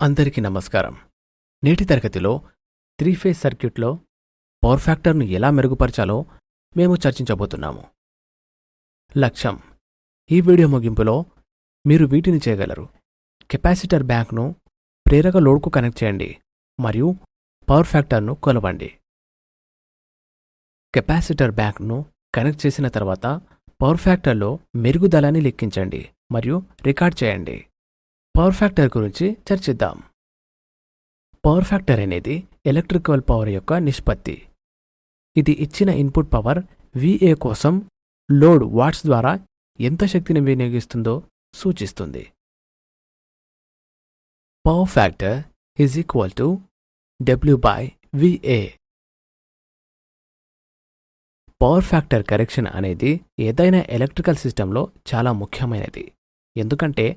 అందరికీ నమస్కారం. నేటి తరగతిలో త్రీ ఫేజ్ సర్క్యూట్లో పవర్ ఫ్యాక్టర్ను ఎలా మెరుగుపరచాలో మేము చర్చించబోతున్నాము. లక్ష్యం: ఈ వీడియో ముగింపులో మీరు వీటిని చేయగలరు. కెపాసిటర్ బ్యాంక్ను ప్రేరక లోడ్కు కనెక్ట్ చేయండి మరియు పవర్ ఫ్యాక్టర్ను కొలవండి. కెపాసిటర్ బ్యాంక్ను కనెక్ట్ చేసిన తర్వాత పవర్ ఫ్యాక్టర్లో మెరుగుదలని లెక్కించండి మరియు రికార్డ్ చేయండి. పవర్ ఫ్యాక్టర్ గురించి చర్చిద్దాం. పవర్ ఫ్యాక్టర్ అనేది ఎలక్ట్రికల్ పవర్ యొక్క నిష్పత్తి. ఇది ఇచ్చిన ఇన్పుట్ పవర్ VA కోసం లోడ్ వాట్స్ ద్వారా ఎంత శక్తిని వినియోగిస్తుందో సూచిస్తుంది. Power factor is equal to W/VA. Power factor correction అనేది ఏదైనా ఎలక్ట్రికల్ సిస్టంలో చాలా ముఖ్యమైనది. ఎందుకంటే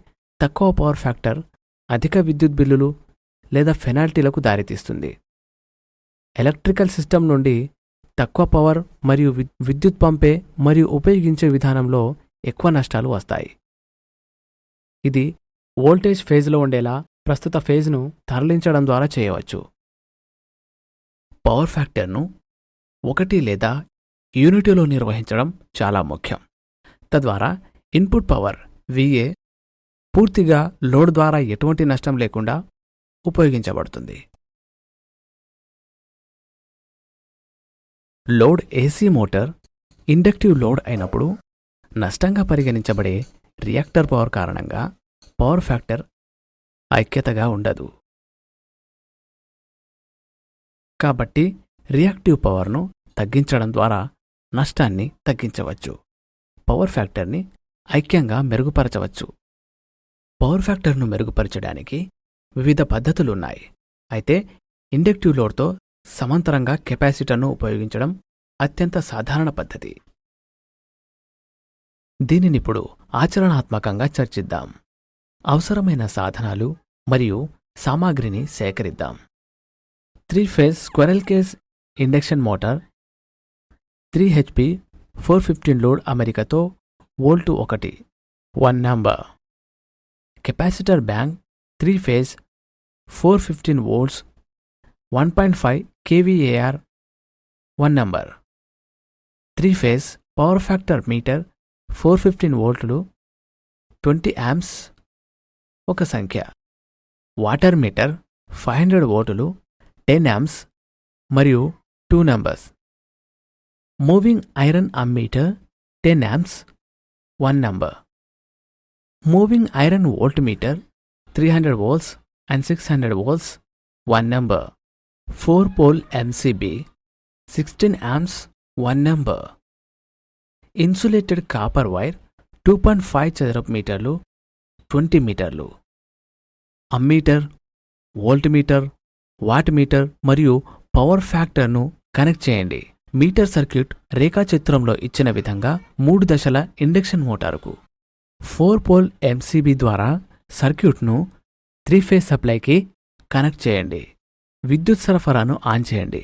తక్కువ పవర్ ఫ్యాక్టర్ అధిక విద్యుత్ బిల్లులు లేదా పెనాల్టీలకు దారితీస్తుంది. ఎలక్ట్రికల్ సిస్టమ్ నుండి తక్కువ పవర్ మరియు విద్యుత్ పంపే మరియు ఉపయోగించే విధానంలో ఎక్కువ నష్టాలు వస్తాయి. ఇది వోల్టేజ్ ఫేజ్లో ఉండేలా ప్రస్తుత ఫేజ్ను తరలించడం ద్వారా చేయవచ్చు. పవర్ ఫ్యాక్టర్ను 1 లేదా యూనిటీలో నిర్వహించడం చాలా ముఖ్యం. తద్వారా ఇన్పుట్ పవర్ VA పూర్తిగా లోడ్ ద్వారా ఎటువంటి నష్టం లేకుండా ఉపయోగించబడుతుంది. Load AC motor inductive load అయినప్పుడు నష్టంగా పరిగణించబడే రియాక్టర్ పవర్ కారణంగా పవర్ ఫ్యాక్టర్ ఐక్యతగా ఉండదు. కాబట్టి రియాక్టివ్ పవర్ను తగ్గించడం ద్వారా నష్టాన్ని తగ్గించవచ్చు. పవర్ ఫ్యాక్టర్ని ఐక్యంగా మెరుగుపరచవచ్చు. పవర్ ఫ్యాక్టర్ను మెరుగుపరచడానికి వివిధ పద్ధతులున్నాయి. అయితే ఇండక్టివ్ లోడ్తో సమాంతరంగా కెపాసిటర్ను ఉపయోగించడం అత్యంత సాధారణ పద్ధతి. దీనినిప్పుడు ఆచరణాత్మకంగా చర్చిద్దాం. అవసరమైన సాధనాలు మరియు సామాగ్రిని సేకరిద్దాం. 3 phase squirrel cage induction motor 3 HP 415 load అమరికతో volt 1 number. Capacitor bank 3 phase 415 volts 1.5 kVAR 1 number. 3 phase power factor meter 415 వోల్టులు 20 amps ఒక సంఖ్య. వాటర్ మీటర్ 500 వోల్టులు 10 amps మరియు 2 numbers. Moving iron ammeter 10 amps 1 number. Moving iron volt meter 300 volts and 600 volts 1 number. 4 pole MCB 16 amps 1 number. Insulated copper wire 2.5 చదరపు మీటర్లు 20 మీటర్లు. Ammeter, volt meter, watt meter మరియు power ఫ్యాక్టర్ను connect చేయండి. Metre circuit రేఖాచిత్రంలో ఇచ్చిన విధంగా 3 దశల ఇండక్షన్ మోటారుకు 4 పోల్ MCB ద్వారా సర్క్యూట్ను 3 ఫేజ్ సప్లైకి కనెక్ట్ చేయండి. విద్యుత్ సరఫరాను ఆన్ చేయండి.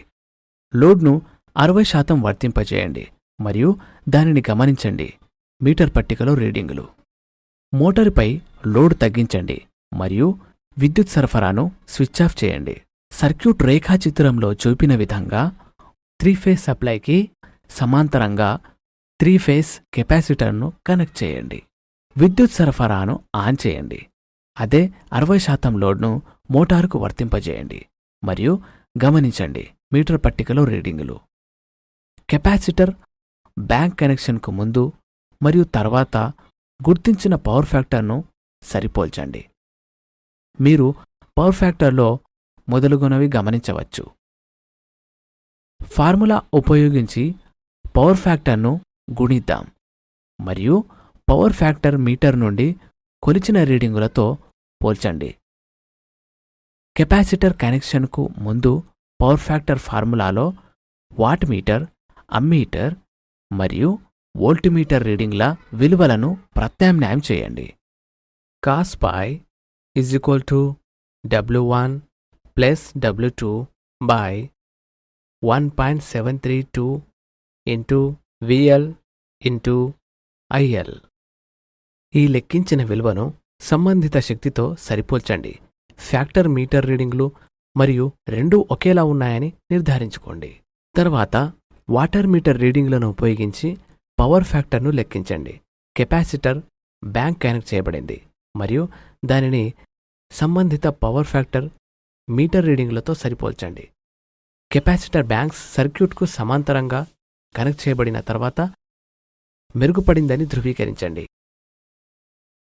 లోడ్ను 60% వర్తింపచేయండి మరియు దానిని గమనించండి. మీటర్ పట్టికలో రీడింగులు. మోటారుపై లోడ్ తగ్గించండి మరియు విద్యుత్ సరఫరాను స్విచ్ ఆఫ్ చేయండి. సర్క్యూట్ రేఖాచిత్రంలో చూపిన విధంగా 3 ఫేజ్ సప్లైకి సమాంతరంగా 3 ఫేజ్ కెపాసిటర్ను కనెక్ట్ చేయండి. విద్యుత్ సరఫరాను ఆన్ చేయండి. అదే 60% లోడ్ను మోటారుకు వర్తింపజేయండి మరియు గమనించండి మీటర్ పట్టికలో రీడింగులు. కెపాసిటర్ బ్యాంక్ కనెక్షన్కు ముందు మరియు తర్వాత గుర్తించిన పవర్ ఫ్యాక్టర్ను సరిపోల్చండి. మీరు పవర్ ఫ్యాక్టర్లో మొదలుగునవి గమనించవచ్చు. ఫార్ములా ఉపయోగించి పవర్ ఫ్యాక్టర్ను గుణిద్దాం మరియు పవర్ ఫ్యాక్టర్ మీటర్ నుండి కొలిచిన రీడింగులతో పోల్చండి. కెపాసిటర్ కనెక్షన్కు ముందు పవర్ ఫ్యాక్టర్ ఫార్ములాలో వాట్ మీటర్, అమ్మీటర్ మరియు వోల్ట్ మీటర్ రీడింగ్ల విలువలను ప్రత్యామ్నాయం చేయండి. cos pi = W1 + W2 / 1.732 × VL × IL. ఈ లెక్కించిన విలువను సంబంధిత శక్తితో సరిపోల్చండి ఫ్యాక్టర్ మీటర్ రీడింగ్లు మరియు రెండూ ఒకేలా ఉన్నాయని నిర్ధారించుకోండి. తర్వాత వాటర్ మీటర్ రీడింగ్లను ఉపయోగించి పవర్ ఫ్యాక్టర్ను లెక్కించండి. కెపాసిటర్ బ్యాంక్ కనెక్ట్ చేయబడింది మరియు దానిని సంబంధిత పవర్ ఫ్యాక్టర్ మీటర్ రీడింగ్లతో సరిపోల్చండి. కెపాసిటర్ బ్యాంక్స్ సర్క్యూట్కు సమాంతరంగా కనెక్ట్ చేయబడిన తర్వాత మెరుగుపడిందని ధృవీకరించండి.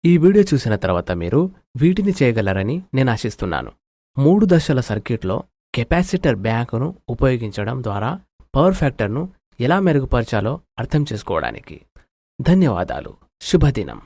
ఈ వీడియో చూసిన తర్వాత మీరు వీటిని చేయగలరని నేను ఆశిస్తున్నాను. 3 దశల సర్క్యూట్లో కెపాసిటర్ బ్యాంకును ఉపయోగించడం ద్వారా పవర్ ఫ్యాక్టర్ను ఎలా మెరుగుపరచాలో అర్థం చేసుకోవడానికి. ధన్యవాదాలు. శుభదినం.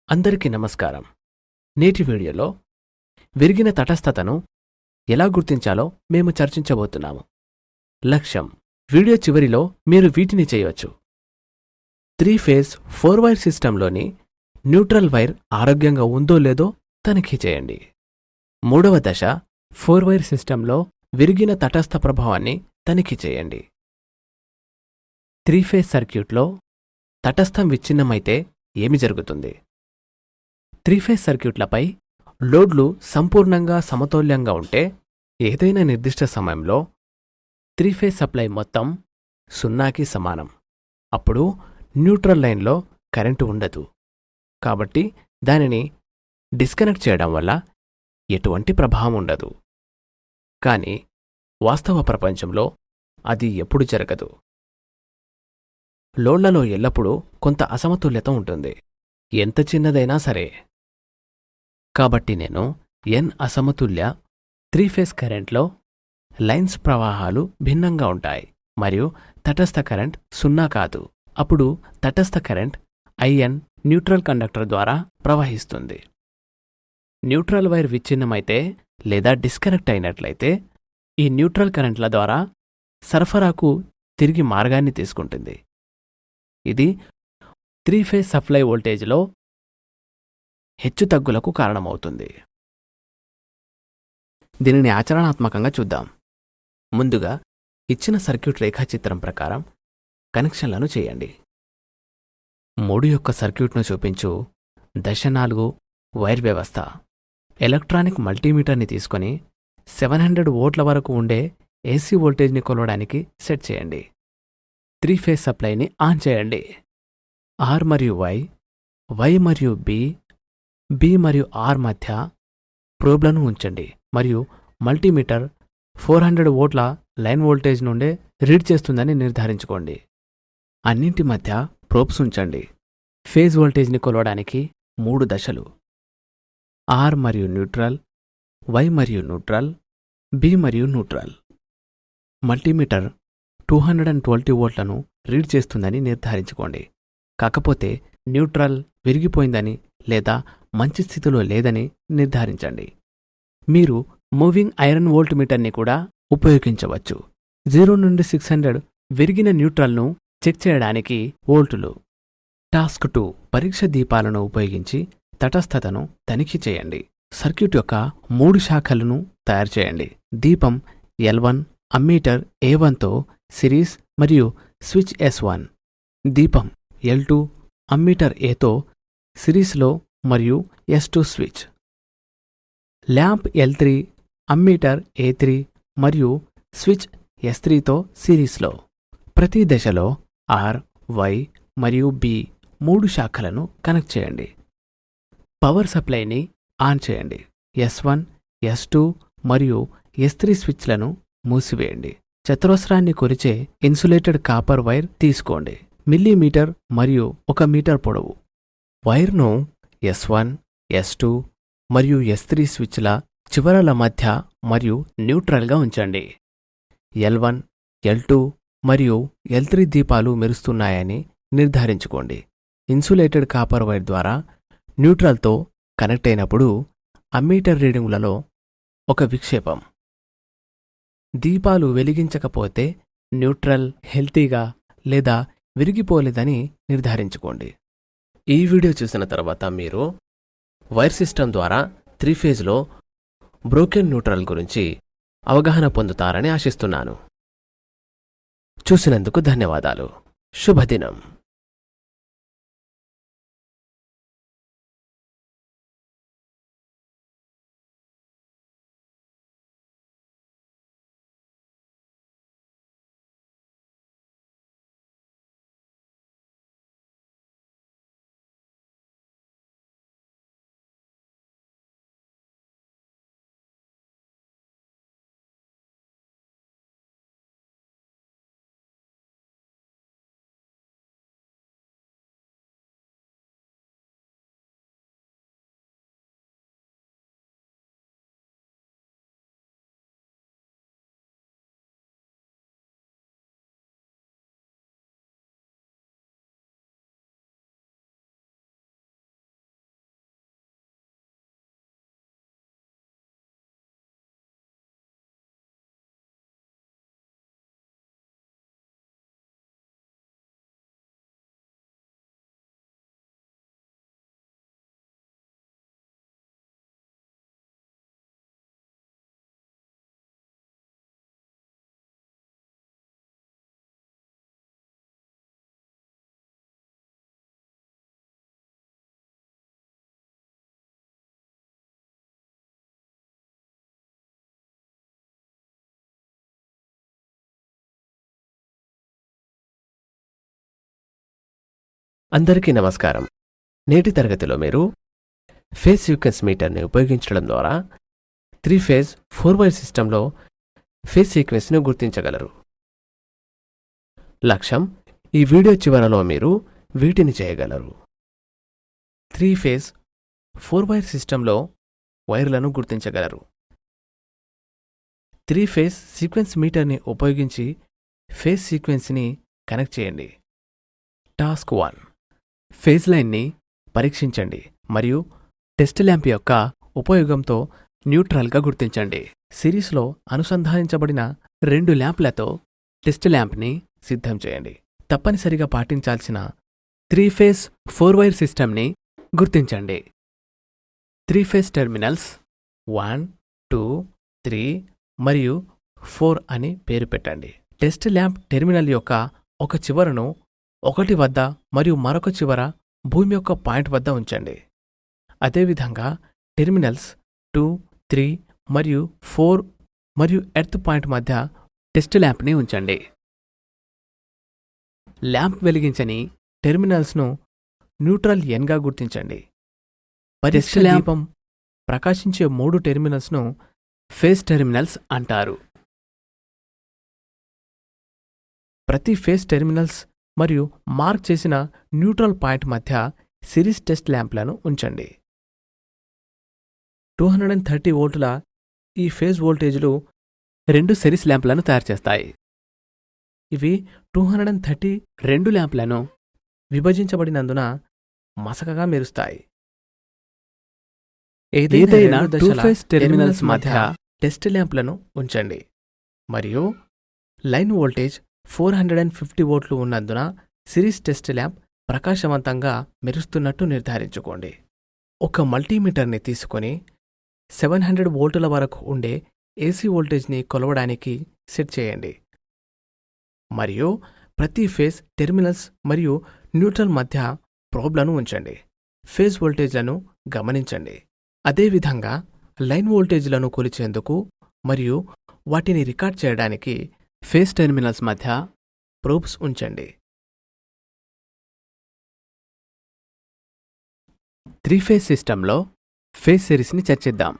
అందరికీ నమస్కారం. నేటి వీడియోలో విరిగిన తటస్థతను ఎలా గుర్తించాలో మేము చర్చించబోతున్నాము. లక్ష్యం: వీడియో చివరిలో మీరు వీటిని చేయవచ్చు. 3 ఫేజ్ 4 వైర్ సిస్టంలోని న్యూట్రల్ వైర్ ఆరోగ్యంగా ఉందో లేదో తనిఖీ చేయండి. 3వ దశ: 4 వైర్ సిస్టంలో విరిగిన తటస్థ ప్రభావాన్ని తనిఖీ చేయండి. 3 ఫేజ్ సర్క్యూట్లో తటస్థం విచ్ఛిన్నమైతే ఏమి జరుగుతుంది? 3 ఫేజ్ సర్క్యూట్లపై లోడ్లు సంపూర్ణంగా సమతౌల్యంగా ఉంటే ఏదైనా నిర్దిష్ట సమయంలో 3 ఫేజ్ సప్లై మొత్తం 0కి సమానం. అప్పుడు న్యూట్రల్ లైన్లో కరెంటు ఉండదు. కాబట్టి దానిని డిస్కనెక్ట్ చేయడం వల్ల ఎటువంటి ప్రభావం ఉండదు. కానీ వాస్తవ ప్రపంచంలో అది ఎప్పుడు జరగదు. లోడ్లలో ఎల్లప్పుడూ కొంత అసమతుల్యత ఉంటుంది, ఎంత చిన్నదైనా సరే. కాబట్టి నేను N అసమతుల్య 3 ఫేజ్ కరెంట్లో లైన్స్ ప్రవాహాలు భిన్నంగా ఉంటాయి మరియు తటస్థ కరెంట్ 0 కాదు. అప్పుడు తటస్థ కరెంట్ IN న్యూట్రల్ కండక్టర్ ద్వారా ప్రవహిస్తుంది. న్యూట్రల్ వైర్ విచ్ఛిన్నమైతే లేదా డిస్కనెక్ట్ అయినట్లయితే ఈ న్యూట్రల్ కరెంట్ల ద్వారా సరఫరాకు తిరిగి మార్గాన్ని తీసుకుంటుంది. ఇది 3 ఫేజ్ సప్లై వోల్టేజ్లో హెచ్చుతగ్గులకు కారణమవుతుంది. దీనిని ఆచరణాత్మకంగా చూద్దాం. ముందుగా ఇచ్చిన సర్క్యూట్ రేఖాచిత్రం ప్రకారం కనెక్షన్లను చేయండి. 3 యొక్క సర్క్యూట్ను చూపించు దశ 4 వైర్ వ్యవస్థ. ఎలక్ట్రానిక్ మల్టీమీటర్ని తీసుకొని 700 వోల్ట్ల వరకు ఉండే AC వోల్టేజ్ని కొలవడానికి సెట్ చేయండి. 3 ఫేజ్ సప్లైని ఆన్ చేయండి. R మరియు Y మరియు B మరియు R మధ్య ప్రోబ్లను ఉంచండి మరియు మల్టీమీటర్ 400 వోల్ట్ల లైన్ వోల్టేజ్ నుండే రీడ్ చేస్తుందని నిర్ధారించుకోండి. అన్నింటి మధ్య ప్రోబ్స్ ఉంచండి. ఫేజ్ వోల్టేజ్ని కొలవడానికి 3 దశలు: R మరియు న్యూట్రల్, Y మరియు న్యూట్రల్, B మరియు న్యూట్రల్. మల్టీమీటర్ 220 వోల్ట్లను రీడ్ చేస్తుందని నిర్ధారించుకోండి. కాకపోతే న్యూట్రల్ విరిగిపోయిందని లేదా మంచి స్థితిలో లేదని నిర్ధారించండి. మీరు మూవింగ్ ఐరన్ వోల్ట్ మీటర్ని కూడా ఉపయోగించవచ్చు. 0 నుండి 600 విరిగిన న్యూట్రల్ను చెక్ చేయడానికి వోల్టులు. టాస్క్ 2 పరీక్ష దీపాలను ఉపయోగించి తటస్థతను తనిఖీ చేయండి. సర్క్యూట్ యొక్క 3 శాఖలను తయారు చేయండి. దీపం L1 అమ్మీటర్ A1తో సిరీస్ మరియు స్విచ్ S1. దీపం L2 అమ్మీటర్ Aతో సిరీస్లో మరియు S2 switch. Lamp L3 ammeter A3 మరియు స్విచ్ S3తో సిరీస్లో. ప్రతి దశలో R, Y మరియు B 3 శాఖలను కనెక్ట్ చేయండి. పవర్ సప్లైని ఆన్ చేయండి. S1, S2 మరియు S3 స్విచ్లను మూసివేయండి. చతురస్రాన్ని కొలిచే ఇన్సులేటెడ్ కాపర్ వైర్ తీసుకోండి. మిల్లీమీటర్ మరియు 1 మీటర్ పొడవు. వైర్ను S1, S2 మరియు S3 స్విచ్ల చివరల మధ్య మరియు న్యూట్రల్గా ఉంచండి. L1, L2 మరియు L3 దీపాలు మెరుస్తున్నాయని నిర్ధారించుకోండి. ఇన్సులేటెడ్ కాపర్ వైర్ ద్వారా న్యూట్రల్తో కనెక్ట్ అయినప్పుడు అమ్మీటర్ రీడింగులలో ఒక విక్షేపం. దీపాలు వెలిగించకపోతే న్యూట్రల్ హెల్తీగా లేదా విరిగిపోలేదని నిర్ధారించుకోండి. ఈ వీడియో చూసిన తర్వాత మీరు వైర్ సిస్టమ్ ద్వారా 3 ఫేజ్లో బ్రోకెన్ న్యూట్రల్ గురించి అవగాహన పొందుతారని ఆశిస్తున్నాను. చూసినందుకు ధన్యవాదాలు. శుభదినం. అందరికీ నమస్కారం. నేటి తరగతిలో మీరు ఫేజ్ సీక్వెన్స్ మీటర్ని ఉపయోగించడం ద్వారా 3 ఫేజ్ 4 వైర్ సిస్టంలో ఫేజ్ సీక్వెన్స్ను గుర్తించగలరు. లక్ష్యం, ఈ వీడియో చివరలో మీరు వీటిని చేయగలరు. 3 ఫేజ్ 4 వైర్ సిస్టంలో వైర్లను గుర్తించగలరు. 3 ఫేజ్ సీక్వెన్స్ మీటర్ని ఉపయోగించి ఫేజ్ సీక్వెన్స్ని కనెక్ట్ చేయండి. టాస్క్ 1 ఫేజ్ లైన్ని పరీక్షించండి మరియు టెస్ట్ ల్యాంప్ యొక్క ఉపయోగంతో న్యూట్రల్గా గుర్తించండి. సిరీస్లో అనుసంధానించబడిన 2 ల్యాంప్లతో టెస్ట్ ల్యాంప్ని సిద్ధం చేయండి. తప్పనిసరిగా పాటించాల్సిన 3 ఫేజ్ 4 వైర్ సిస్టమ్ని గుర్తించండి. 3 ఫేజ్ టెర్మినల్స్ 1, 2, 3 మరియు 4 అని పేరు పెట్టండి. టెస్ట్ ల్యాంప్ టెర్మినల్ యొక్క ఒక చివరను 1 వద్ద మరియు మరొక చివర భూమి యొక్క పాయింట్ వద్ద ఉంచండి. అదేవిధంగా టెర్మినల్స్ 2, 3 మరియు 4 మరియు ఎర్త్ పాయింట్ మధ్య టెస్ట్ ల్యాంప్ని ఉంచండి. ల్యాంప్ వెలిగించని టెర్మినల్స్ను న్యూట్రల్ Nగా గుర్తించండి. టెస్ట్ ల్యాంప్ ప్రకాశించే 3 టెర్మినల్స్ను ఫేజ్ టెర్మినల్స్ అంటారు. ప్రతి ఫేజ్ టెర్మినల్స్ మరియు మార్క్ చేసిన న్యూట్రల్ పాయింట్ మధ్య సిరీస్ టెస్ట్ ల్యాంప్లను ఉంచండి. 230 వోల్టుల ఈ ఫేజ్ వోల్టేజ్లు 2 సిరీస్ ల్యాంప్లను తయారు చేస్తాయి. ఇవి 230 2 ల్యాంప్లను విభజించబడినందున మసకగా మెరుస్తాయి. ఏదైనా 2 ఫేజ్ టెర్మినల్స్ మధ్య టెస్ట్ ల్యాంప్లను ఉంచండి మరియు లైన్ వోల్టేజ్ 450 వోల్ట్లు ఉన్నందున సిరీస్ టెస్ట్ ల్యాంప్ ప్రకాశవంతంగా మెరుస్తున్నట్టు నిర్ధారించుకోండి. ఒక మల్టీమీటర్ని తీసుకొని 700 వోల్టుల వరకు ఉండే ఏసీ వోల్టేజ్ని కొలవడానికి సెట్ చేయండి మరియు ప్రతి ఫేజ్ టెర్మినల్స్ మరియు న్యూట్రల్ మధ్య ప్రోబ్లను ఉంచండి. ఫేజ్ వోల్టేజ్లను గమనించండి. అదేవిధంగా లైన్ వోల్టేజ్లను కొలిచేందుకు మరియు వాటిని రికార్డ్ చేయడానికి ఫేజ్ టెర్మినల్స్ మధ్య ప్రోబ్స్ ఉంచండి. 3 ఫేజ్ సిస్టంలో ఫేజ్ సిరీస్ని చర్చిద్దాం.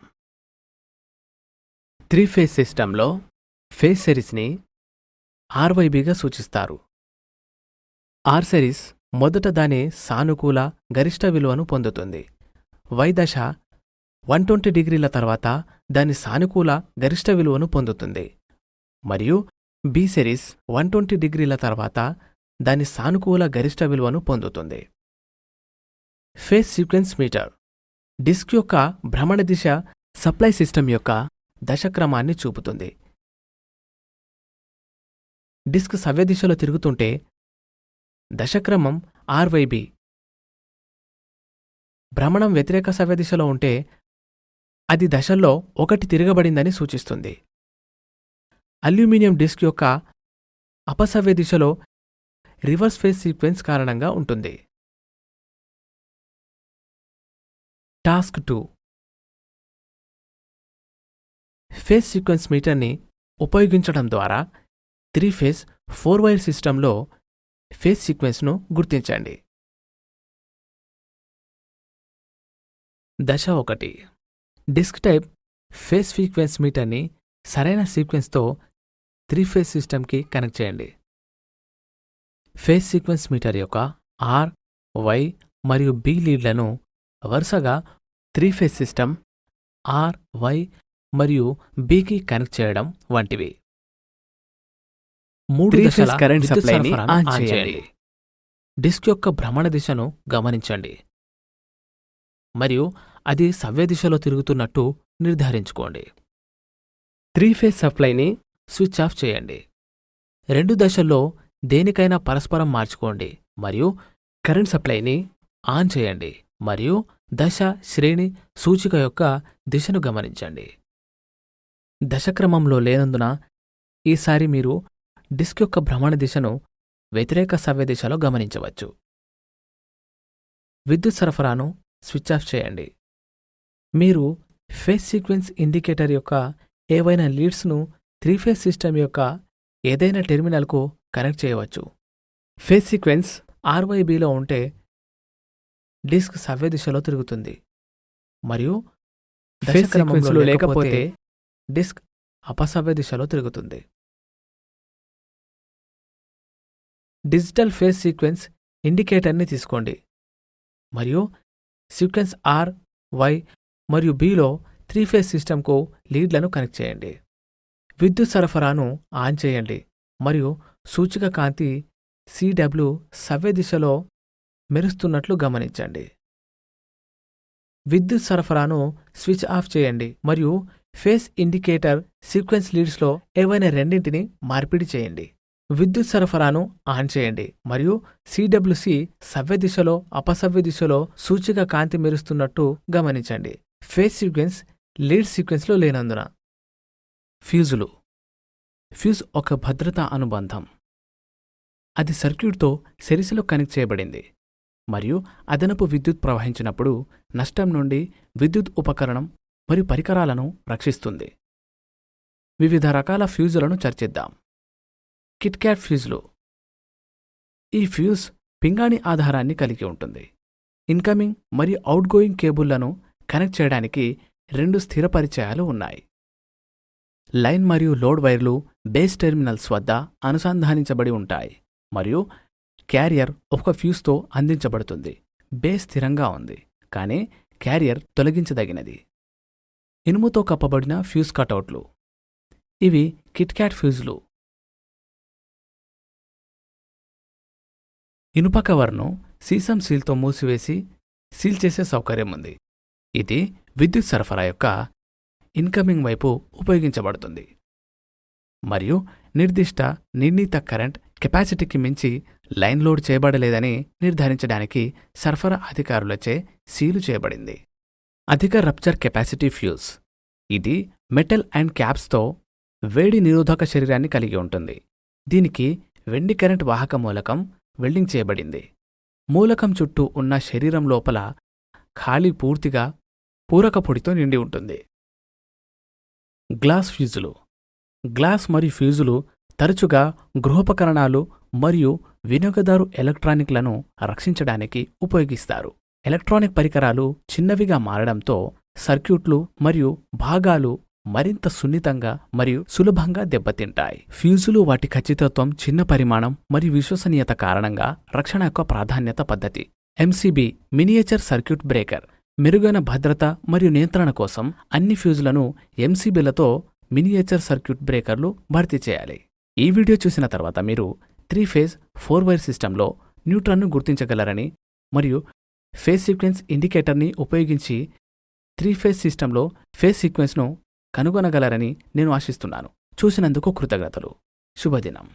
3 ఫేజ్ సిస్టంలో ఫేజ్ సిరీస్ని RYBగా సూచిస్తారు. ఆర్ సిరీస్ మొదట దాని సానుకూల గరిష్ట విలువను పొందుతుంది. Y దశ 120 డిగ్రీల తర్వాత దాని సానుకూల గరిష్ట విలువను పొందుతుంది మరియు B సిరీస్ 120 డిగ్రీల తర్వాత దాని సానుకూల గరిష్ట విలువను పొందుతుంది. ఫేజ్ సీక్వెన్స్ మీటర్ డిస్క్ యొక్క భ్రమణ దిశ సప్లై సిస్టమ్ యొక్క దశక్రమాన్ని చూపుతుంది. డిస్క్ సవ్యదిశలో తిరుగుతుంటే దశక్రమం RYB, భ్రమణం వ్యతిరేక సవ్యదిశలో ఉంటే అది దశల్లో 1 తిరగబడిందని సూచిస్తుంది. అల్యూమినియం డిస్క్ యొక్క అపసవ్య దిశలో రివర్స్ ఫేజ్ సీక్వెన్స్ కారణంగా ఉంటుంది. టాస్క్ 2 ఫేజ్ సీక్వెన్స్ మీటర్ని ఉపయోగించడం ద్వారా 3 ఫేజ్ 4 వైర్ సిస్టంలో ఫేజ్ సీక్వెన్స్ను గుర్తించండి. దశ 1 డిస్క్ టైప్ ఫేజ్ సీక్వెన్స్ మీటర్ని సరైన సీక్వెన్స్తో 3 ఫేజ్ సిస్టమ్కి కనెక్ట్ చేయండి. ఫేజ్ సీక్వెన్స్ మీటర్ యొక్క R, Y మరియు B లీడ్లను వరుసగా 3 ఫేజ్ సిస్టమ్ R, Y మరియు Bకి కనెక్ట్ చేయడం వంటివి. 3 దశల కరెంట్ సప్లైని ఆన్ చేయండి. డిస్క్ యొక్క భ్రమణ దిశను గమనించండి మరియు అది సవ్య దిశలో తిరుగుతున్నట్టు నిర్ధారించుకోండి. 3 ఫేజ్ సప్లైని స్విచ్ ఆఫ్ చేయండి. 2 దశల్లో దేనికైనా పరస్పరం మార్చుకోండి మరియు కరెంట్ సప్లైని ఆన్ చేయండి మరియు దశ శ్రేణి సూచిక యొక్క దిశను గమనించండి. దశక్రమంలో లేనందున ఈసారి మీరు డిస్క్ యొక్క భ్రమణ దిశను వ్యతిరేక సవ్య దిశలో గమనించవచ్చు. విద్యుత్ సరఫరాను స్విచ్ ఆఫ్ చేయండి. మీరు ఫేజ్ సీక్వెన్స్ ఇండికేటర్ యొక్క ఏవైనా లీడ్స్ను 3 ఫేజ్ సిస్టమ్ యొక్క ఏదైనా టెర్మినల్కు కనెక్ట్ చేయవచ్చు. ఫేజ్ సీక్వెన్స్ RYBలో ఉంటే డిస్క్ సవ్య దిశలో తిరుగుతుంది మరియు దశక్రమంలో లేకపోతే డిస్క్ అపసవ్య దిశలో తిరుగుతుంది. డిజిటల్ ఫేజ్ సీక్వెన్స్ ఇండికేటర్ని తీసుకోండి మరియు సీక్వెన్స్ R, Y మరియు Bలో 3 ఫేజ్ సిస్టమ్కు లీడ్లను కనెక్ట్ చేయండి. విద్యుత్ సరఫరాను ఆన్ చేయండి మరియు సూచిక కాంతి CW సవ్య దిశలో మెరుస్తున్నట్లు గమనించండి. విద్యుత్ సరఫరాను స్విచ్ ఆఫ్ చేయండి మరియు ఫేజ్ ఇండికేటర్ సీక్వెన్స్ లీడ్స్లో ఏవైనా రెండింటిని మార్పిడి చేయండి. విద్యుత్ సరఫరాను ఆన్ చేయండి మరియు CWC సవ్య దిశలో అపసవ్య దిశలో సూచిక కాంతి మెరుస్తున్నట్టు గమనించండి. ఫేజ్ సీక్వెన్స్ లీడ్ సీక్వెన్స్లో లేనందున. ఫ్యూజులు. ఫ్యూజ్ ఒక భద్రతా అనుబంధం. అది సర్క్యూట్తో సిరీస్లో కనెక్ట్ చేయబడింది మరియు అదనపు విద్యుత్ ప్రవహించినప్పుడు నష్టం నుండి విద్యుత్ ఉపకరణం మరియు పరికరాలను రక్షిస్తుంది. వివిధ రకాల ఫ్యూజులను చర్చిద్దాం. కిట్క్యాట్ ఫ్యూజులు. ఈ ఫ్యూజ్ పింగాణి ఆధారాన్ని కలిగి ఉంటుంది. ఇన్కమింగ్ మరియు అవుట్గోయింగ్ కేబుళ్లను కనెక్ట్ చేయడానికి 2 స్థిర పరిచయాలు ఉన్నాయి. లైన్ మరియు లోడ్ వైర్లు బేస్ టెర్మినల్స్ వద్ద అనుసంధానించబడి ఉంటాయి మరియు క్యారియర్ ఒక ఫ్యూజ్తో అందించబడుతుంది. బేస్ స్థిరంగా ఉంది కానీ క్యారియర్ తొలగించదగినది. ఇనుముతో కప్పబడిన ఫ్యూజ్ కటౌట్లు. ఇవి కిట్క్యాట్ ఫ్యూజులు. ఇనుప కవర్ను సీసం సీల్తో మూసివేసి సీల్ చేసే సౌకర్యం ఉంది. ఇది విద్యుత్ సరఫరా యొక్క ఇన్కమింగ్ వైపు ఉపయోగించబడుతుంది మరియు నిర్ణీత కరెంట్ కెపాసిటీకి మించి లైన్ లోడ్ చేయబడలేదని నిర్ధారించడానికి సరఫరా అధికారులచే సీలు చేయబడింది. అధిక రప్చర్ కెపాసిటీ ఫ్యూజ్. ఇది మెటల్ అండ్ క్యాప్స్తో వేడి నిరోధక శరీరాన్ని కలిగి ఉంటుంది. దీనికి వెండి కరెంట్ వాహక మూలకం వెల్డింగ్ చేయబడింది. మూలకం చుట్టూ ఉన్న శరీరం లోపల ఖాళీ పూర్తిగా పూరక పొడితో నిండి ఉంటుంది. గ్లాస్ ఫ్యూజులు. గ్లాస్ మరియు ఫ్యూజులు తరచుగా గృహోపకరణాలు మరియు వినియోగదారు ఎలక్ట్రానిక్లను రక్షించడానికి ఉపయోగిస్తారు. ఎలక్ట్రానిక్ పరికరాలు చిన్నవిగా మారడంతో సర్క్యూట్లు మరియు భాగాలు మరింత సున్నితంగా మరియు సులభంగా దెబ్బతింటాయి. ఫ్యూజులు వాటి ఖచ్చితత్వం, చిన్న పరిమాణం మరియు విశ్వసనీయత కారణంగా రక్షణ యొక్క ప్రాధాన్యత పద్ధతి. MCB miniature circuit breaker. మెరుగైన భద్రత మరియు నియంత్రణ కోసం అన్ని ఫ్యూజులను ఎంసీబీలతో మినియేచర్ సర్క్యూట్ బ్రేకర్లు భర్తీ చేయాలి. ఈ వీడియో చూసిన తర్వాత మీరు 3 ఫేజ్ 4 వైర్ సిస్టంలో న్యూట్రాన్ను గుర్తించగలరని మరియు ఫేజ్ సీక్వెన్స్ ఇండికేటర్ని ఉపయోగించి 3 ఫేజ్ సిస్టంలో ఫేజ్ సీక్వెన్స్ను కనుగొనగలరని నేను ఆశిస్తున్నాను. చూసినందుకు కృతజ్ఞతలు. శుభదినం.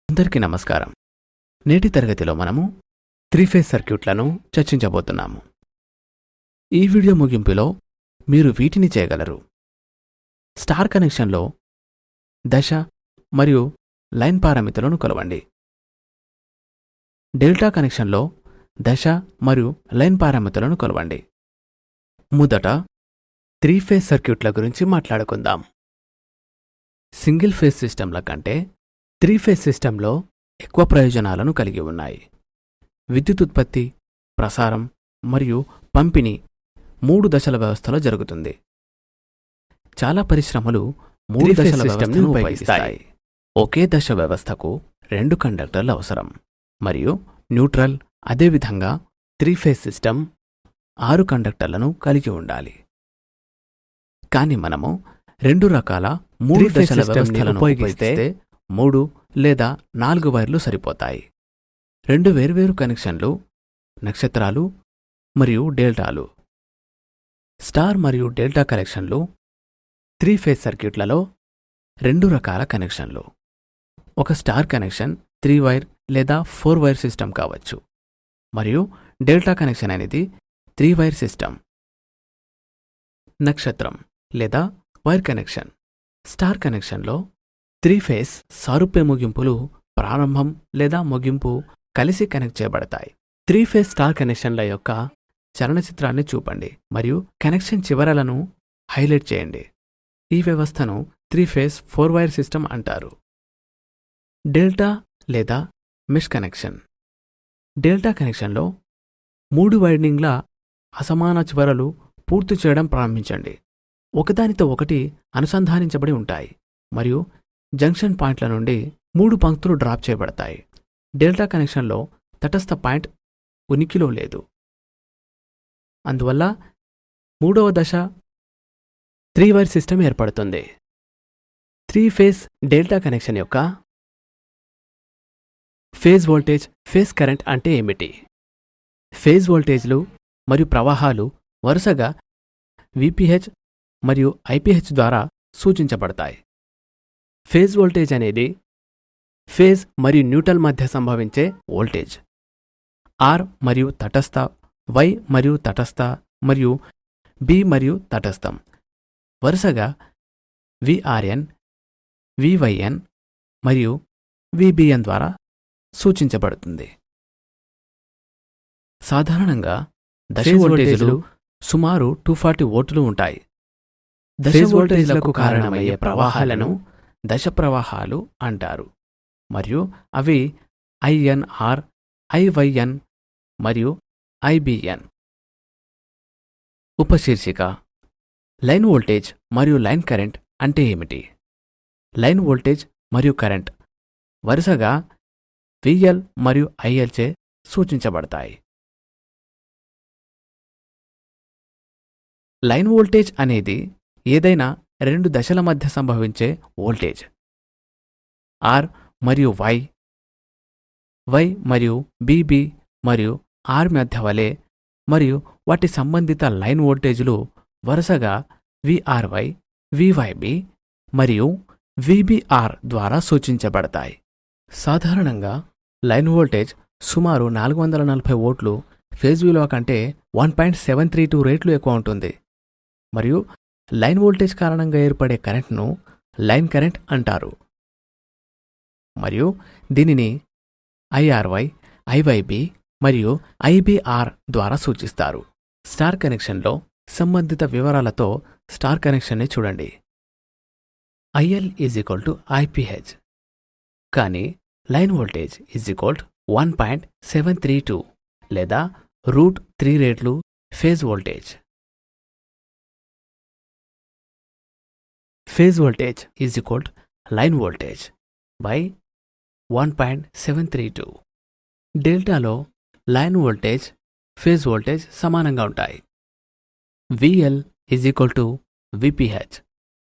అందరికీ నమస్కారం. నేటి తరగతిలో మనము 3 ఫేజ్ సర్క్యూట్లను చర్చించబోతున్నాము. ఈ వీడియో ముగింపులో మీరు వీటిని చేయగలరు. స్టార్ కనెక్షన్లో దశ మరియు లైన్ పారామితులను కొలవండి. డెల్టా కనెక్షన్లో దశ మరియు లైన్ పారామితులను కొలవండి. మొదట 3 ఫేజ్ సర్క్యూట్ల గురించి మాట్లాడుకుందాం. సింగిల్ ఫేజ్ సిస్టంల కంటే 3 ఫేజ్ సిస్టంలో ఎక్కువ ప్రయోజనాలను కలిగి ఉన్నాయి. విద్యుత్ ఉత్పత్తి, ప్రసారం మరియు పంపిణీ 3 దశల వ్యవస్థలో జరుగుతుంది. చాలా పరిశ్రమలు 3 దశల సిస్టమ్ని ఉపయోగిస్తాయి. ఒకే దశ వ్యవస్థకు 2 కండక్టర్లు అవసరం మరియు న్యూట్రల్. అదేవిధంగా 3 ఫేజ్ సిస్టమ్ 6 కండక్టర్లను కలిగి ఉండాలి. కానీ మనము 2 రకాల 3 దశల వ్యవస్థలను ఉపయోగిస్తే 3 లేదా 4 వైర్లు సరిపోతాయి. 2 వేర్వేరు కనెక్షన్లు, నక్షత్రాలు మరియు డెల్టాలు. స్టార్ మరియు డెల్టా కనెక్షన్లు 3 ఫేజ్ సర్క్యూట్లలో 2 రకాల కనెక్షన్లు. ఒక స్టార్ కనెక్షన్ 3 వైర్ లేదా 4 వైర్ సిస్టమ్ కావచ్చు మరియు డెల్టా కనెక్షన్ అనేది 3 వైర్ సిస్టమ్. నక్షత్రం లేదా వైర్ కనెక్షన్. స్టార్ కనెక్షన్లో 3 ఫేజ్ సారూప్య ముగింపులు ప్రారంభం లేదా ముగింపు కలిసి కనెక్ట్ చేయబడతాయి. 3 ఫేజ్ స్టార్ కనెక్షన్ల యొక్క చలనచిత్రాన్ని చూపండి మరియు కనెక్షన్ చివరలను హైలైట్ చేయండి. ఈ వ్యవస్థను 3 ఫేజ్ 4 వైర్ సిస్టమ్ అంటారు. డెల్టా లేదా మెష్ కనెక్షన్. డెల్టా కనెక్షన్లో 3 వైండింగ్ల అసమాన చివరలు పూర్తి చేయడం ప్రారంభించండి ఒకదానితో ఒకటి అనుసంధానించబడి ఉంటాయి మరియు జంక్షన్ పాయింట్ల నుండి 3 పంక్తులు డ్రాప్ చేయబడతాయి. డెల్టా కనెక్షన్లో తటస్థ పాయింట్ ఉనికిలో లేదు. అందువల్ల మూడవ దశ 3 వైర్ సిస్టమ్ ఏర్పడుతుంది. 3 ఫేజ్ డెల్టా కనెక్షన్ యొక్క ఫేజ్ వోల్టేజ్, ఫేజ్ కరెంట్ అంటే ఏమిటి? ఫేజ్ వోల్టేజ్లు మరియు ప్రవాహాలు వరుసగా VPH మరియు IPH ద్వారా సూచించబడతాయి. ఫేజ్ వోల్టేజ్ అనేది ఫేజ్ మరియు న్యూట్రల్ మధ్య సంభవించే వోల్టేజ్. R మరియు తటస్థ, Y మరియు తటస్థ మరియు B మరియు తటస్థం వరుసగా VRN, VYN మరియు VBN ద్వారా సూచించబడుతుంది. సాధారణంగా దశ వోల్టేజ్లు సుమారు 240 వోల్టులు ఉంటాయి. దశ వోల్టేజ్లకు కారణమయ్యే ప్రవాహాలను దశ ప్రవాహాలు అంటారు మరియు అవి INR, IYN మరియు IBN. ఉపశీర్షిక: లైన్ వోల్టేజ్ మరియు లైన్ కరెంట్ అంటే ఏమిటి? లైన్ వోల్టేజ్ మరియు కరెంట్ వరుసగా VL మరియు IL చే సూచించబడతాయి. లైన్ వోల్టేజ్ అనేది ఏదైనా 2 దశల మధ్య సంభవించే వోల్టేజ్. R మరియు Y మరియు BB మరియు R మధ్య వలె మరియు వాటి సంబంధిత లైన్ వోల్టేజులు వరుసగా VRY, VYB మరియు VBR ద్వారా సూచించబడతాయి. సాధారణంగా లైన్ వోల్టేజ్ సుమారు 440 వోల్ట్లు ఫేజ్ విలువ కంటే 1.732 రెట్లు ఎక్కువ ఉంటుంది మరియు లైన్ వోల్టేజ్ కారణంగా ఏర్పడే కరెంట్ను లైన్ కరెంట్ అంటారు మరియు దీనిని IRY, IYB మరియు IBR ద్వారా సూచిస్తారు. స్టార్ కనెక్షన్లో సంబంధిత వివరాలతో స్టార్ కనెక్షన్ని చూడండి. IL IPH కానీ లైన్ వోల్టేజ్ 1.732 లేదా √3 రెట్లు phase voltage. Phase voltage line voltage by 1.732. డెల్టాలో లైన్ వోల్టేజ్, ఫేజ్ వోల్టేజ్ సమానంగా ఉంటాయి. VL VPH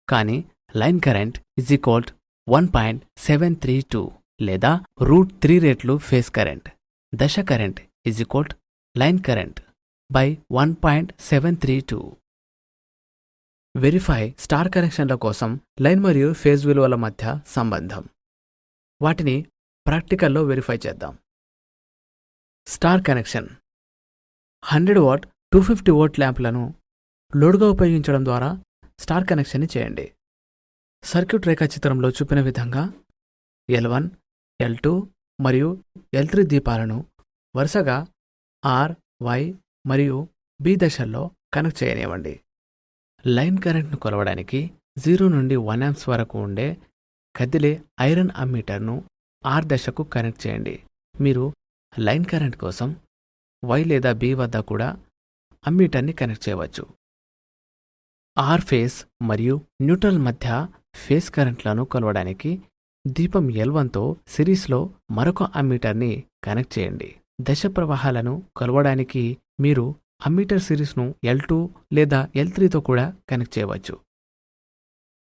కానీ లైన్ కరెంట్ 1.732 లేదా √3 రెట్లు ఫేజ్ కరెంట్. దశ current line current by 1.732. Verify star కనెక్షన్ల కోసం లైన్ మరియు ఫేజ్ విలువల మధ్య సంబంధం. వాటిని ప్రాక్టికల్లో వెరిఫై చేద్దాం. స్టార్ కనెక్షన్ 100 వాట్ 250 వోల్ట్ ల్యాంప్లను లోడ్గా ఉపయోగించడం ద్వారా స్టార్ కనెక్షన్ని చేయండి. సర్క్యూట్ రేఖాచిత్రంలో చూపిన విధంగా L1, L2 మరియు L3 దీపాలను వరుసగా R, Y మరియు B దశల్లో కనెక్ట్ చేయనివ్వండి. లైన్ కరెంట్ను కొలవడానికి 0 నుండి 1 amps వరకు ఉండే కదిలే ఐరన్ అమ్మీటర్ను R దశకు కనెక్ట్ చేయండి. మీరు లైన్ కరెంట్ కోసం Y లేదా B వద్ద కూడా అమ్మీటర్ని కనెక్ట్ చేయవచ్చు. R ఫేజ్ మరియు న్యూట్రల్ మధ్య ఫేజ్ కరెంట్లను కొలవడానికి దీపం L1తో సిరీస్లో మరొక అమ్మీటర్ని కనెక్ట్ చేయండి. దశ ప్రవాహాలను కొలవడానికి మీరు అమ్మీటర్ సిరీస్ను L2 లేదా L3తో కూడా కనెక్ట్ చేయవచ్చు.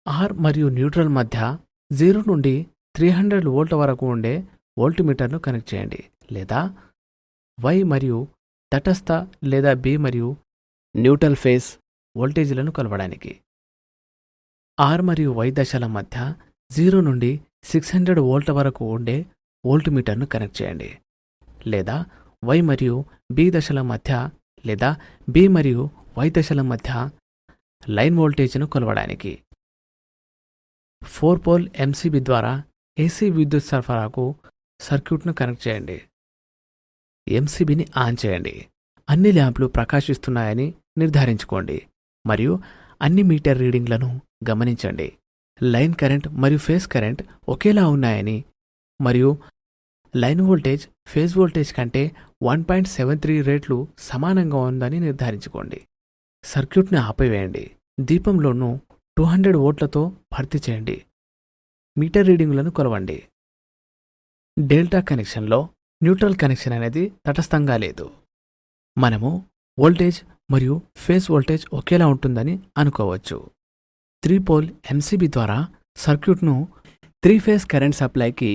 R మరియు న్యూట్రల్ మధ్య 0 నుండి 300 వోల్ట్ల వరకు ఉండే వోల్ట్మీటర్ను కనెక్ట్ చేయండి లేదా Y మరియు తటస్థ లేదా B మరియు న్యూట్రల్ ఫేజ్ వోల్టేజీలను కొలవడానికి R మరియు Y దశల మధ్య 0 నుండి 600 వోల్ట్ల వరకు ఉండే వోల్ట్మీటర్ను కనెక్ట్ చేయండి లేదా Y మరియు B దశల మధ్య లేదా B మరియు Y దశల మధ్య లైన్ వోల్టేజ్ను కొలవడానికి 4 పోల్ MCB ద్వారా AC విద్యుత్ సరఫరాకు సర్క్యూట్ను కనెక్ట్ చేయండి. MCBని ఆన్ చేయండి. అన్ని ల్యాంప్లు ప్రకాశిస్తున్నాయని నిర్ధారించుకోండి మరియు అన్ని మీటర్ రీడింగ్లను గమనించండి. లైన్ కరెంట్ మరియు ఫేజ్ కరెంట్ ఒకేలా ఉన్నాయని మరియు లైన్ వోల్టేజ్ ఫేజ్ వోల్టేజ్ కంటే 1.73 రెట్లు సమానంగా ఉందని నిర్ధారించుకోండి. సర్క్యూట్ని ఆపివేయండి దీపంలోనూ 200 వోల్ట్లతో భర్తీ చేయండి. మీటర్ రీడింగులను కొలవండి. డెల్టా కనెక్షన్లో న్యూట్రల్ కనెక్షన్ అనేది తటస్థంగా లేదు. మనము వోల్టేజ్ మరియు ఫేజ్ వోల్టేజ్ ఒకేలా ఉంటుందని అనుకోవచ్చు. 3 పోల్ ఎంసీబీ ద్వారా సర్క్యూట్ను 3 ఫేజ్ కరెంట్ సప్లైకి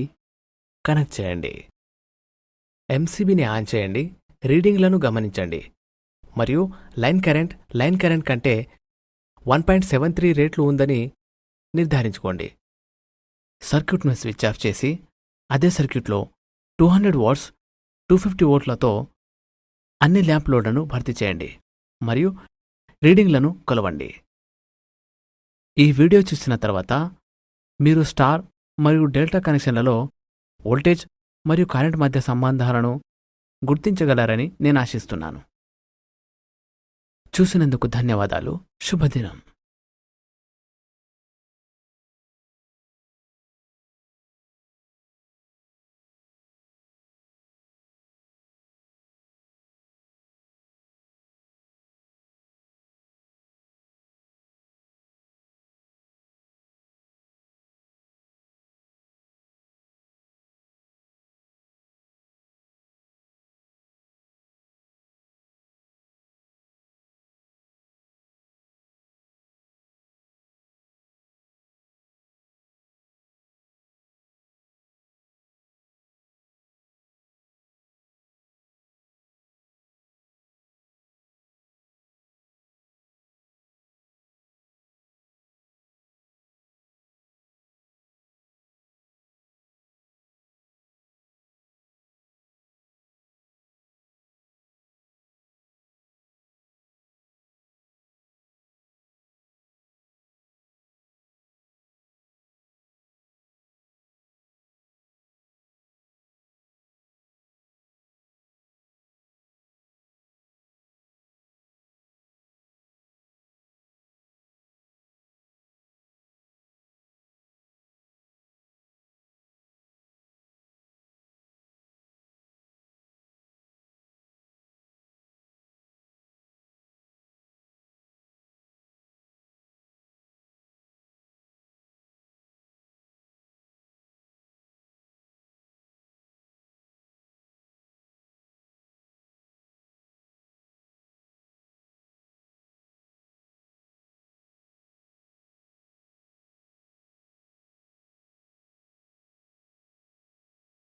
కనెక్ట్ చేయండి. ఎంసీబీని ఆన్ చేయండి. రీడింగ్లను గమనించండి మరియు లైన్ కరెంట్ కంటే 1.73 రేట్లు ఉందని నిర్ధారించుకోండి. సర్క్యూట్ను స్విచ్ ఆఫ్ చేసి అదే సర్క్యూట్లో 200 వాట్స్ 250 వోల్ట్లతో అన్ని ల్యాంప్ లోడ్లను భర్తీ చేయండి మరియు రీడింగ్లను కొలవండి. ఈ వీడియో చూసిన తర్వాత మీరు స్టార్ మరియు డెల్టా కనెక్షన్లలో వోల్టేజ్ మరియు కరెంట్ మధ్య సంబంధాలను గుర్తించగలరని నేను ఆశిస్తున్నాను. చూసినందుకు ధన్యవాదాలు. శుభదినం.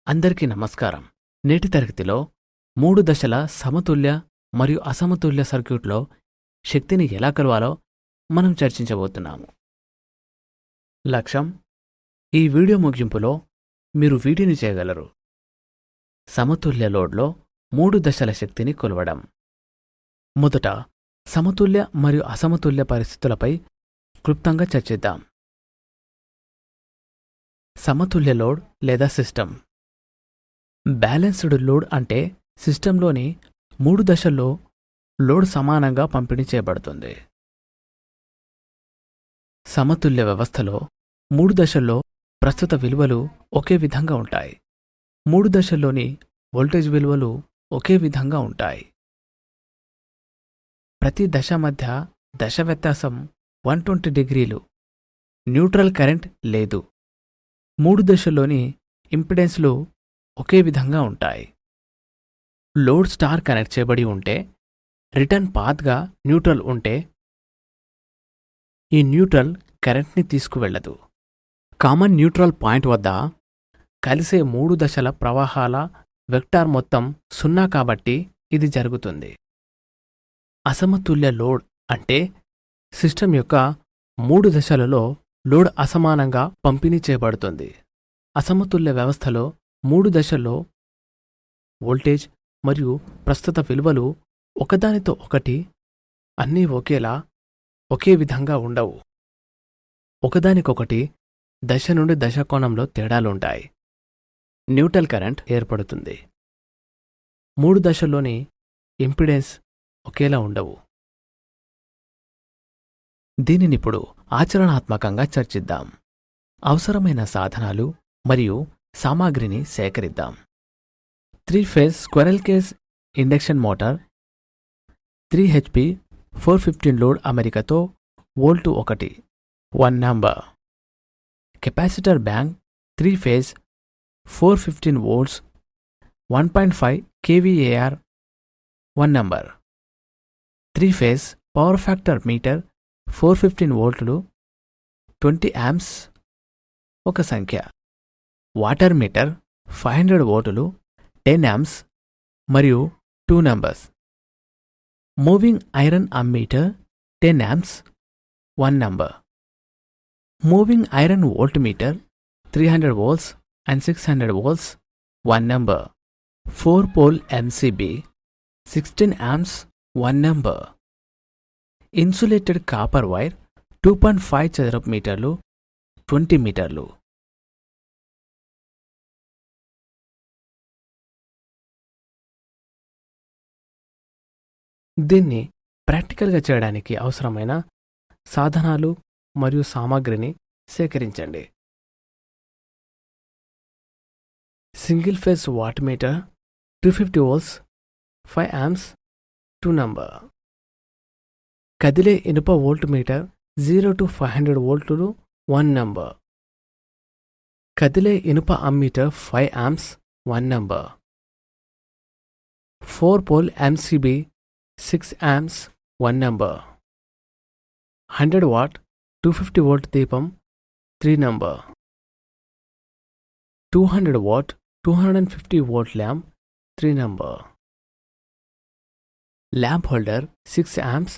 అందరికీ నమస్కారం. నేటి తరగతిలో 3 దశల సమతుల్య మరియు అసమతుల్య సర్క్యూట్లో శక్తిని ఎలా కొలవాలో మనం చర్చించబోతున్నాము. లక్ష్యం: ఈ వీడియో ముగింపులో మీరు వీటిని చేయగలరు. సమతుల్య లోడ్లో 3 దశల శక్తిని కొలవడం. మొదట సమతుల్య మరియు అసమతుల్య పరిస్థితులపై క్లుప్తంగా చర్చిద్దాం. సమతుల్య లోడ్ లేదా సిస్టమ్. బ్యాలెన్స్డ్ లోడ్ అంటే సిస్టంలోని 3 దశల్లో లోడ్ సమానంగా పంపిణీ చేయబడుతుంది. సమతుల్య వ్యవస్థలో 3 దశల్లో ప్రస్తుత విలువలు ఒకే విధంగా ఉంటాయి. 3 దశల్లోని వోల్టేజ్ విలువలు ఒకే విధంగా ఉంటాయి. ప్రతి దశ మధ్య దశ వ్యత్యాసం 120 డిగ్రీలు. న్యూట్రల్ కరెంట్ లేదు. 3 దశల్లోని ఇంపిడెన్స్లు ఒకే విధంగా ఉంటాయి. లోడ్ స్టార్ కనెక్ట్ చేయబడి ఉంటే, రిటర్న్ పాత్గా న్యూట్రల్ ఉంటే, ఈ న్యూట్రల్ కరెంట్ని తీసుకువెళ్లదు. కామన్ న్యూట్రల్ పాయింట్ వద్ద కలిసే 3 దశల ప్రవాహాల వెక్టార్ మొత్తం 0 కాబట్టి ఇది జరుగుతుంది. అసమతుల్య లోడ్ అంటే సిస్టమ్ యొక్క 3 దశలలో లోడ్ అసమానంగా పంపిణీ చేయబడుతుంది. అసమతుల్య వ్యవస్థలో 3 దశల్లో వోల్టేజ్ మరియు ప్రస్తుత విలువలు ఒకదానితో ఒకటి అన్నీ ఒకే విధంగా ఉండవు. ఒకదానికొకటి దశ నుండి దశ కోణంలో తేడాలుంటాయి. న్యూట్రల్ కరెంట్ ఏర్పడుతుంది. 3 దశల్లోని ఇంపిడెన్స్ ఒకేలా ఉండవు. దీనినిప్పుడు ఆచరణాత్మకంగా చర్చిద్దాం. అవసరమైన సాధనాలు మరియు సామాగ్రిని సేకరిద్దాం. 3 phase squirrel cage induction motor 3 HP 415 load అమరికతో volt 1 number. Capacitor bank 3 phase 415 volts 1.5 kVAR 1 number. 3 phase power factor meter 415 వోల్టులు 20 amps ఒక సంఖ్య. వాటర్ మీటర్ 500 వోల్టులు 10 amps మరియు 2 numbers. Moving iron ammeter 10 amps 1 number. Moving iron volt meter 300 volts and 600 volts 1 number. 4 pole MCB 16 amps 1 number. Insulated copper wire 2.5 చదరపు మీటర్లు 20 మీటర్లు. దీన్ని ప్రాక్టికల్గా చేయడానికి అవసరమైన సాధనాలు మరియు సామాగ్రిని సేకరించండి. Single phase watt meter 250 volts 5 amps 2 number. కదిలే ఇనుప వోల్ట్ మీటర్ 0 to 500 వోల్టులు 1 నంబర్. కదిలే ఇనుప ammeter 5 amps 1 number. 4 pole MCB 6 amps 1 number. 100 watt 250 volt దీపం 3 number. 200 watt 250 volt lamp 3 number. Lamp holder 6 amps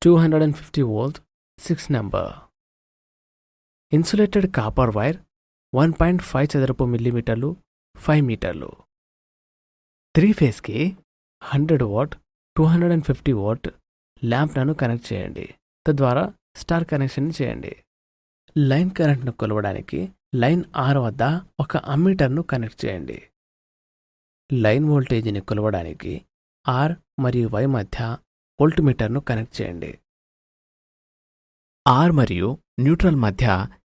250 volt 6 number. Insulated copper wire 1.5 చదరపు మిల్లీమీటర్లు 5 మీటర్లు. 3 ఫేజ్కి 100 watt 250 volt ల్యాంప్లను connect చేయండి. తద్వారా స్టార్ కనెక్షన్ చేయండి. లైన్ కరెంట్ను కొలవడానికి లైన్ R వద్ద ఒక అమ్మీటర్ను కనెక్ట్ చేయండి. లైన్ వోల్టేజీని కొలవడానికి R మరియు Y మధ్య వోల్ట్మీటర్ను కనెక్ట్ చేయండి. R మరియు న్యూట్రల్ మధ్య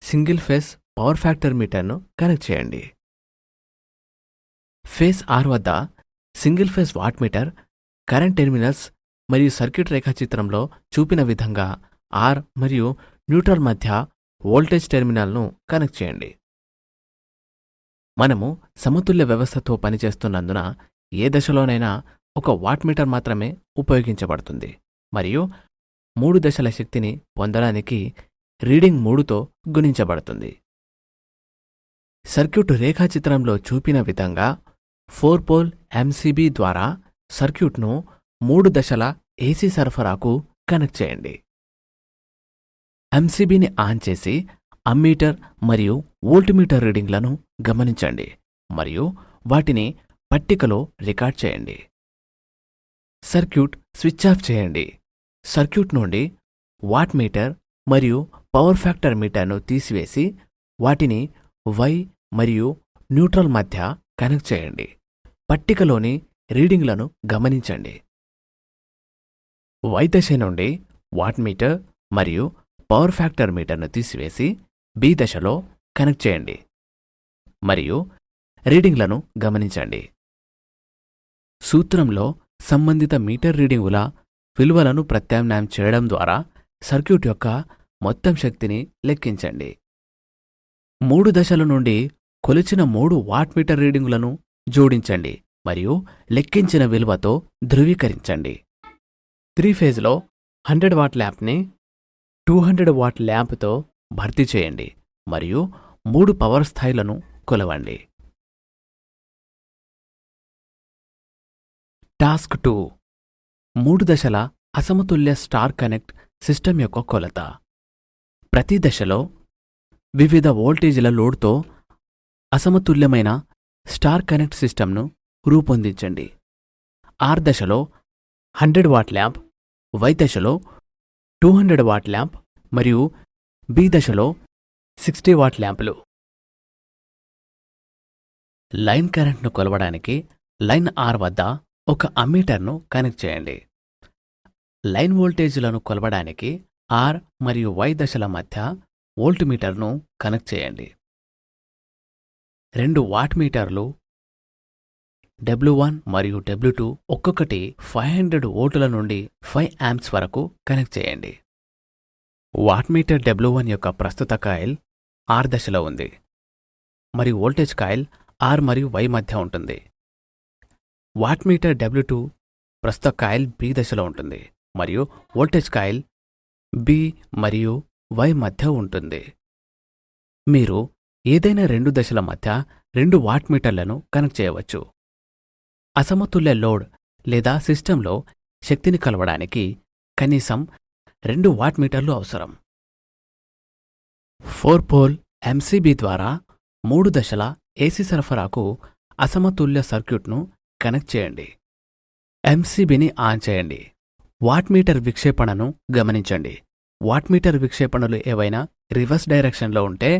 సింగిల్ ఫేజ్ పవర్ ఫ్యాక్టర్ మీటర్ను కనెక్ట్ చేయండి. ఫేజ్ R వద్ద single phase watt meter current terminals మరియు సర్క్యూట్ రేఖాచిత్రంలో చూపిన విధంగా R మరియు న్యూట్రల్ మధ్య వోల్టేజ్ టెర్మినల్ను కనెక్ట్ చేయండి. మనము సమతుల్య వ్యవస్థతో పనిచేస్తున్నందున ఏ దశలోనైనా ఒక వాట్ మీటర్ మాత్రమే ఉపయోగించబడుతుంది మరియు 3 దశల శక్తిని పొందడానికి రీడింగ్ 3తో గుణించబడుతుంది. సర్క్యూట్ రేఖాచిత్రంలో చూపిన విధంగా 4 pole MCB ద్వారా సర్క్యూట్ను 3 దశల AC సరఫరాకు కనెక్ట్ చేయండి. MCBని ఆన్ చేసి అమ్మీటర్ మరియు వోల్ట్మీటర్ రీడింగ్లను గమనించండి మరియు వాటిని పట్టికలో రికార్డ్ చేయండి. సర్క్యూట్ స్విచ్ ఆఫ్ చేయండి. సర్క్యూట్ నుండి వాట్ మీటర్ మరియు పవర్ ఫ్యాక్టర్ మీటర్ను తీసివేసి వాటిని Y మరియు న్యూట్రల్ మధ్య కనెక్ట్ చేయండి. పట్టికలోని రీడింగ్లను గమనించండి. Y దశ నుండి వాట్ మీటర్ మరియు పవర్ ఫ్యాక్టర్ మీటర్ను తీసివేసి B దశలో కనెక్ట్ చేయండి మరియు రీడింగ్లను గమనించండి. సూత్రంలో సంబంధిత మీటర్ రీడింగుల విలువలను ప్రత్యామ్నాయం చేయడం ద్వారా సర్క్యూట్ యొక్క మొత్తం శక్తిని లెక్కించండి. 3 దశల నుండి కొలిచిన 3 వాట్ మీటర్ రీడింగులను జోడించండి మరియు లెక్కించిన విలువతో ధృవీకరించండి. 3 ఫేజ్లో 100 వాట్ ల్యాంప్ని 200 వాట్ ల్యాంప్తో భర్తీ చేయండి మరియు 3 పవర్ స్థాయిలను కొలవండి. టాస్క్ 2 3 దశల అసమతుల్య స్టార్ కనెక్ట్ సిస్టమ్ యొక్క కొలత. ప్రతి దశలో వివిధ వోల్టేజ్ల లోడ్తో అసమతుల్యమైన స్టార్ కనెక్ట్ సిస్టమ్ను రూపొందించండి. R దశలో 100 వాట్ ల్యాంప్, Y దశలో 200 వాట్ ల్యాంప్ మరియు B దశలో 60 వాట్ ల్యాంపులు. లైన్ కరెంట్ను కొలవడానికి లైన్ R వద్ద ఒక అమ్మీటర్ను కనెక్ట్ చేయండి. లైన్ వోల్టేజీలను కొలవడానికి R మరియు Y దశల మధ్య వోల్ట్మీటర్ను కనెక్ట్ చేయండి. 2 వాట్ మీటర్లు W1 మరియు W2 ఒక్కొక్కటి 500 వోల్టుల నుండి 5 amps వరకు కనెక్ట్ చేయండి. వాట్మీటర్ W1 యొక్క ప్రస్తుత కాయిల్ R దశలో ఉంది మరియు వోల్టేజ్ కాయిల్ R మరియు Y మధ్య ఉంటుంది. వాట్మీటర్ W2 ప్రస్తుత కాయిల్ B దశలో ఉంటుంది మరియు వోల్టేజ్ కాయిల్ B మరియు Y మధ్య ఉంటుంది. మీరు ఏదైనా రెండు దశల మధ్య రెండు వాట్మీటర్లను కనెక్ట్ చేయవచ్చు. అసమతుల్య లోడ్ లేదా సిస్టంలో శక్తిని కొలవడానికి కనీసం 2 వాట్మీటర్లు అవసరం. 4 పోల్ MCB ద్వారా 3 దశల AC సరఫరాకు అసమతుల్య సర్క్యూట్ను కనెక్ట్ చేయండి. MCBని ఆన్ చేయండి. వాట్మీటర్ విక్షేపణను గమనించండి. వాట్మీటర్ విక్షేపణలు ఏవైనా రివర్స్ డైరెక్షన్లో ఉంటే,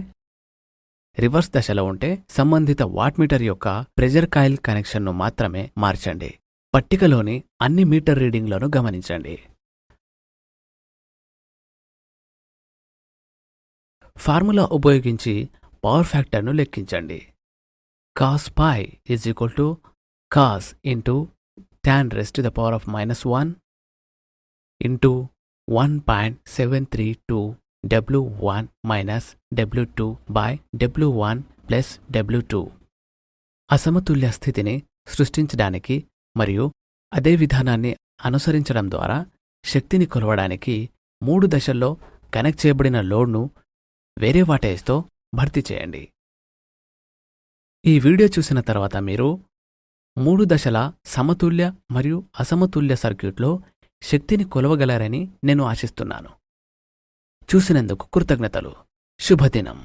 రివర్స్ దశలో ఉంటే సంబంధిత వాట్మీటర్ యొక్క ప్రెజర్ కాయిల్ కనెక్షన్ను మాత్రమే మార్చండి. పట్టికలోని అన్ని మీటర్ రీడింగ్లను గమనించండి. ఫార్ములా ఉపయోగించి పవర్ ఫ్యాక్టర్ను లెక్కించండి. cos pi = cos into tan raised to the power of -1 into 1.732 W1 minus W2 by W1 plus W2. అసమతుల్య స్థితిని సృష్టించడానికి మరియు అదే విధానాన్ని అనుసరించడం ద్వారా శక్తిని కొలవడానికి 3 దశల్లో కనెక్ట్ చేయబడిన లోడ్ను వేరే వాటేజ్తో భర్తీ చేయండి. ఈ వీడియో చూసిన తర్వాత మీరు 3 దశల సమతుల్య మరియు అసమతుల్య సర్క్యూట్లో శక్తిని కొలవగలరని నేను ఆశిస్తున్నాను. చూసినందుకు కృతజ్ఞతలు. శుభదినం.